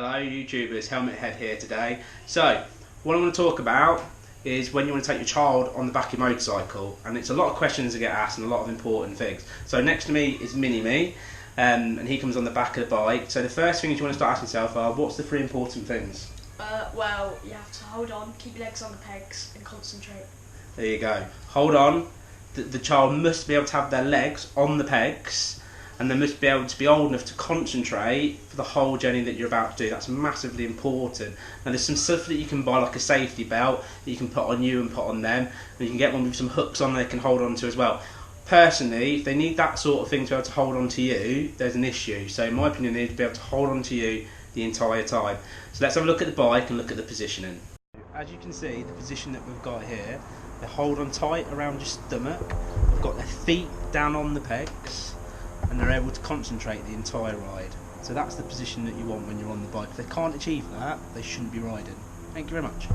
Hello YouTubers, Helmet Head here today. So, what I want to talk about is when you want to take your child on the back of your motorcycle, and it's a lot of questions that get asked and a lot of important things. So next to me is Mini-Me, and he comes on the back of the bike. So the first things you want to start asking yourself are, what's the three important things? Well, you have to hold on, keep your legs on the pegs and concentrate. There you go. Hold on. The child must be able to have their legs on the pegs, and they must be able to be old enough to concentrate for the whole journey that you're about to do. That's massively important. Now there's some stuff that you can buy, like a safety belt that you can put on you and put on them, and you can get one with some hooks on they can hold on to as well. Personally, if they need that sort of thing to be able to hold on to you, there's an issue. So in my opinion, they need to be able to hold on to you the entire time. So let's have a look at the bike and look at the positioning. As you can see, the position that we've got here, they hold on tight around your stomach, they've got their feet down on the pegs, and they're able to concentrate the entire ride. So that's the position that you want when you're on the bike. If they can't achieve that, they shouldn't be riding. Thank you very much.